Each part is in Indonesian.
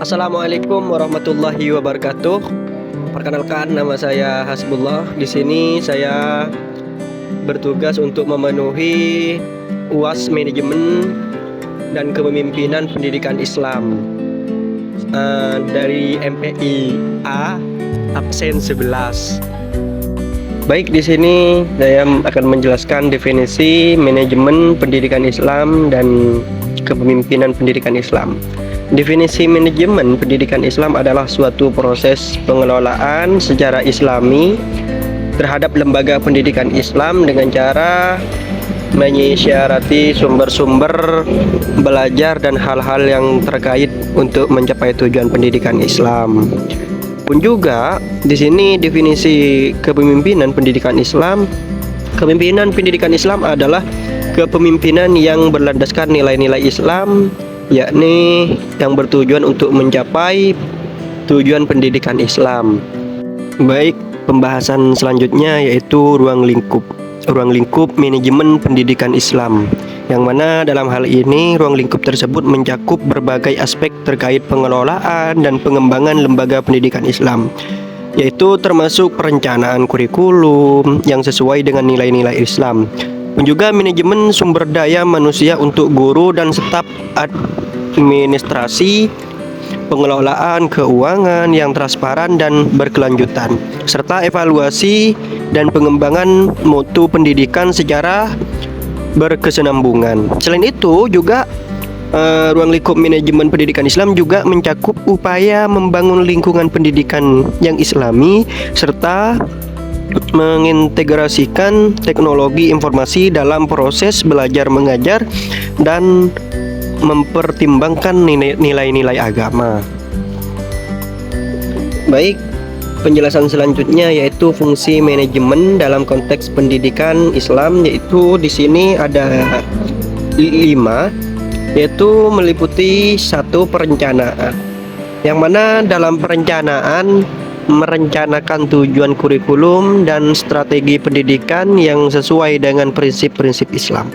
Assalamualaikum warahmatullahi wabarakatuh. Perkenalkan, nama saya Hasbullah. Di sini saya bertugas untuk memenuhi UAS Manajemen dan Kepemimpinan Pendidikan Islam dari MPI A absen 11. Baik, di sini saya akan menjelaskan definisi manajemen pendidikan Islam dan kepemimpinan pendidikan Islam. Definisi manajemen pendidikan Islam adalah suatu proses pengelolaan secara islami terhadap lembaga pendidikan Islam dengan cara menyiasati sumber-sumber belajar dan hal-hal yang terkait untuk mencapai tujuan pendidikan Islam. Pun juga di sini definisi kepemimpinan pendidikan Islam. Kepemimpinan pendidikan Islam adalah kepemimpinan yang berlandaskan nilai-nilai Islam, yakni yang bertujuan untuk mencapai tujuan pendidikan Islam. Baik, pembahasan selanjutnya yaitu ruang lingkup manajemen pendidikan Islam, yang mana dalam hal ini ruang lingkup tersebut mencakup berbagai aspek terkait pengelolaan dan pengembangan lembaga pendidikan Islam, yaitu termasuk perencanaan kurikulum yang sesuai dengan nilai-nilai Islam, dan juga manajemen sumber daya manusia untuk guru dan staf administrasi, pengelolaan keuangan yang transparan dan berkelanjutan, serta evaluasi dan pengembangan mutu pendidikan secara berkesinambungan. Selain itu juga ruang lingkup manajemen pendidikan Islam juga mencakup upaya membangun lingkungan pendidikan yang islami serta mengintegrasikan teknologi informasi dalam proses belajar mengajar dan mempertimbangkan nilai-nilai agama. Baik, penjelasan selanjutnya yaitu fungsi manajemen dalam konteks pendidikan Islam, yaitu di sini ada 5, yaitu meliputi 1, perencanaan, yang mana dalam perencanaan merencanakan tujuan kurikulum dan strategi pendidikan yang sesuai dengan prinsip-prinsip Islam.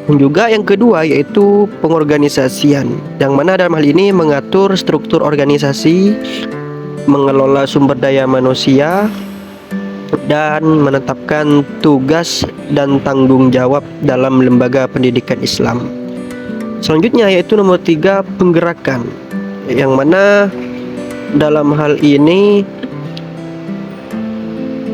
Dan juga yang kedua yaitu pengorganisasian, yang mana dalam hal ini mengatur struktur organisasi, mengelola sumber daya manusia, dan menetapkan tugas dan tanggung jawab dalam lembaga pendidikan Islam. Selanjutnya yaitu nomor 3, penggerakan, yang mana dalam hal ini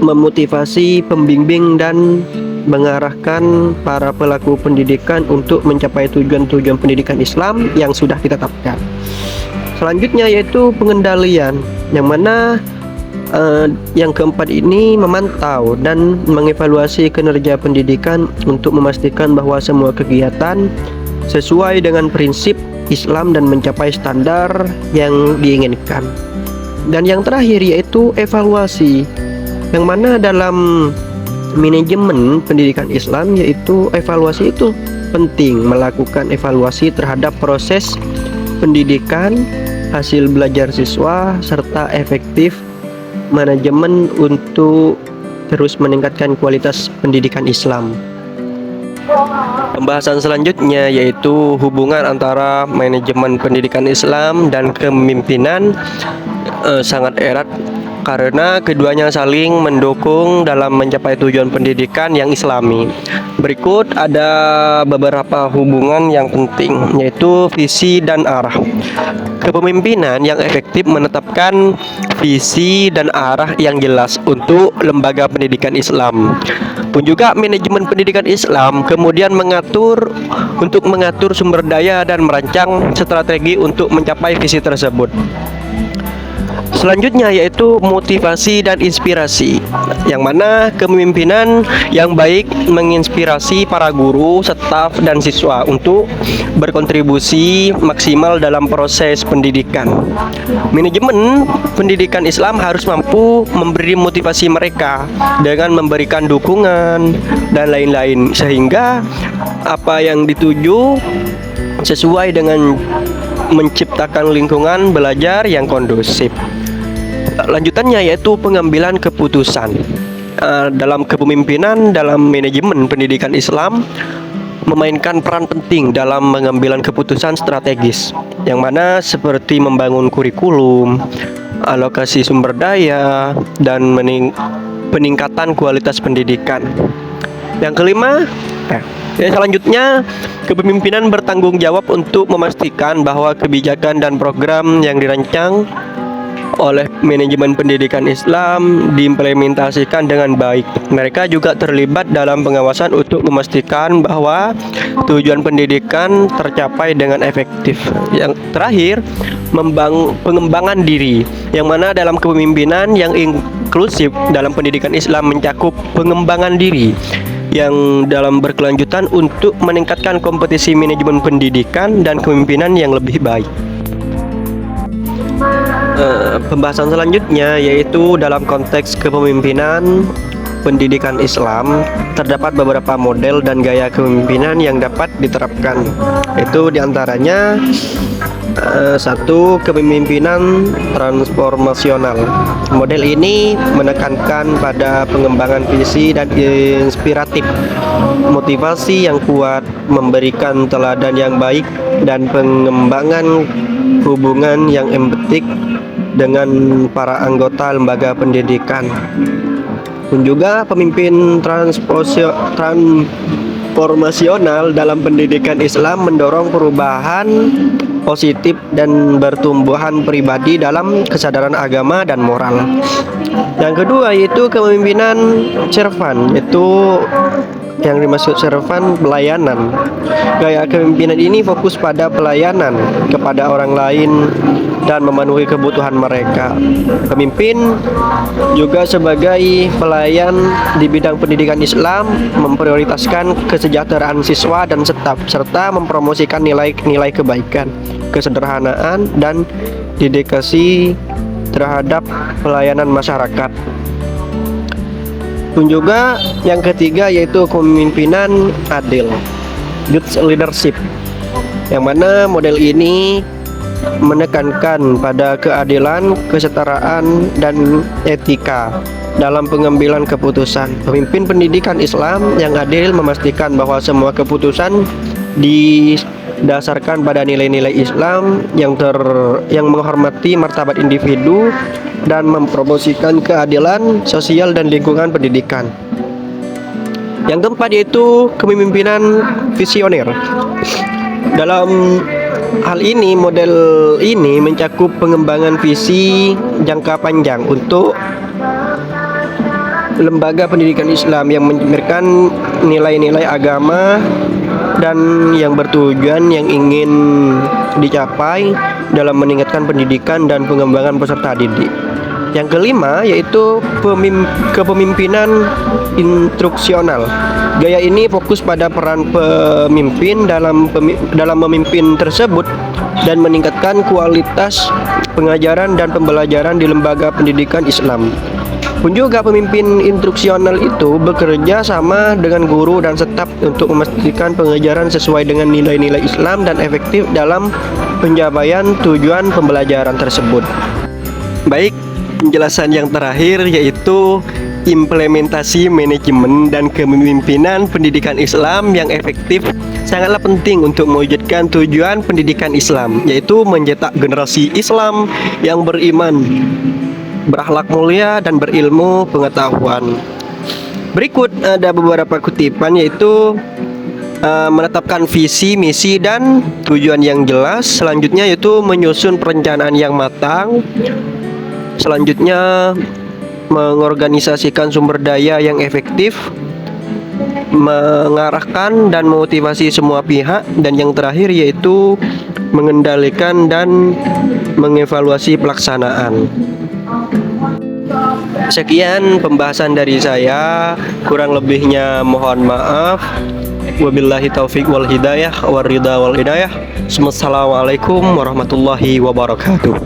memotivasi, pembimbing dan mengarahkan para pelaku pendidikan untuk mencapai tujuan-tujuan pendidikan Islam yang sudah ditetapkan. Selanjutnya yaitu pengendalian, yang mana yang keempat ini memantau dan mengevaluasi kinerja pendidikan untuk memastikan bahwa semua kegiatan sesuai dengan prinsip Islam dan mencapai standar yang diinginkan. Dan yang terakhir yaitu evaluasi, yang mana dalam manajemen pendidikan Islam yaitu evaluasi itu penting, melakukan evaluasi terhadap proses pendidikan, hasil belajar siswa, serta efektif manajemen untuk terus meningkatkan kualitas pendidikan Islam. Pembahasan selanjutnya yaitu hubungan antara manajemen pendidikan Islam dan kepemimpinan sangat erat karena keduanya saling mendukung dalam mencapai tujuan pendidikan yang islami. Berikut ada beberapa hubungan yang penting, yaitu visi dan arah. Kepemimpinan yang efektif menetapkan visi dan arah yang jelas untuk lembaga pendidikan Islam. Pun juga manajemen pendidikan Islam kemudian mengatur sumber daya dan merancang strategi untuk mencapai visi tersebut. Selanjutnya yaitu motivasi dan inspirasi, yang mana kepemimpinan yang baik menginspirasi para guru, staf, dan siswa untuk berkontribusi maksimal dalam proses pendidikan. Manajemen pendidikan Islam harus mampu memberi motivasi mereka dengan memberikan dukungan dan lain-lain, sehingga apa yang dituju sesuai dengan menciptakan lingkungan belajar yang kondusif. Lanjutannya yaitu pengambilan keputusan. Dalam kepemimpinan dalam manajemen pendidikan Islam, memainkan peran penting dalam pengambilan keputusan strategis, yang mana seperti membangun kurikulum, alokasi sumber daya, dan peningkatan kualitas pendidikan. Yang kelima, selanjutnya, kepemimpinan bertanggung jawab untuk memastikan bahwa kebijakan dan program yang dirancang oleh manajemen pendidikan Islam diimplementasikan dengan baik. Mereka juga terlibat dalam pengawasan untuk memastikan bahwa tujuan pendidikan tercapai dengan efektif. Yang terakhir, pengembangan diri, yang mana dalam kepemimpinan yang inklusif dalam pendidikan Islam mencakup pengembangan diri yang dalam berkelanjutan untuk meningkatkan kompetisi manajemen pendidikan dan kepemimpinan yang lebih baik. Pembahasan selanjutnya yaitu dalam konteks kepemimpinan pendidikan Islam, terdapat beberapa model dan gaya kepemimpinan yang dapat diterapkan. Itu diantaranya satu, kepemimpinan transformasional. Model ini menekankan pada pengembangan visi dan inspiratif, motivasi yang kuat, memberikan teladan yang baik, dan pengembangan hubungan yang empatik dengan para anggota lembaga pendidikan. Pun juga pemimpin transformasional dalam pendidikan Islam mendorong perubahan positif dan pertumbuhan pribadi dalam kesadaran agama dan moral. Yang kedua yaitu kepemimpinan servan, yaitu yang dimaksud servan pelayanan. Gaya kepemimpinan ini fokus pada pelayanan kepada orang lain dan memenuhi kebutuhan mereka. Pemimpin juga sebagai pelayan di bidang pendidikan Islam memprioritaskan kesejahteraan siswa dan staf serta mempromosikan nilai-nilai kebaikan, kesederhanaan, dan dedikasi terhadap pelayanan masyarakat. Pun juga yang ketiga yaitu kepemimpinan adil, good leadership, yang mana model ini menekankan pada keadilan, kesetaraan, dan etika dalam pengambilan keputusan. Pemimpin pendidikan Islam yang adil memastikan bahwa semua keputusan didasarkan pada nilai-nilai Islam yang menghormati martabat individu dan mempromosikan keadilan sosial dan lingkungan pendidikan. Yang keempat yaitu kepemimpinan visioner. Dalam hal ini, model ini mencakup pengembangan visi jangka panjang untuk lembaga pendidikan Islam yang mencerminkan nilai-nilai agama dan yang bertujuan yang ingin dicapai dalam meningkatkan pendidikan dan pengembangan peserta didik. Yang kelima yaitu kepemimpinan instruksional. Gaya ini fokus pada peran pemimpin dalam memimpin tersebut dan meningkatkan kualitas pengajaran dan pembelajaran di lembaga pendidikan Islam. Pun juga pemimpin instruksional itu bekerja sama dengan guru dan staf untuk memastikan pengajaran sesuai dengan nilai-nilai Islam dan efektif dalam pencapaian tujuan pembelajaran tersebut. Baik, penjelasan yang terakhir yaitu implementasi manajemen dan kepemimpinan pendidikan Islam yang efektif sangatlah penting untuk mewujudkan tujuan pendidikan Islam, yaitu mencetak generasi Islam yang beriman, berakhlak mulia, dan berilmu pengetahuan. Berikut ada beberapa kutipan yaitu menetapkan visi, misi, dan tujuan yang jelas. Selanjutnya yaitu menyusun perencanaan yang matang. Selanjutnya mengorganisasikan sumber daya yang efektif, mengarahkan dan memotivasi semua pihak, dan yang terakhir yaitu mengendalikan dan mengevaluasi pelaksanaan. Sekian pembahasan dari saya, kurang lebihnya mohon maaf. Wabillahi taufiq wal hidayah, war ridha wal hidayah. Assalamualaikum warahmatullahi wabarakatuh.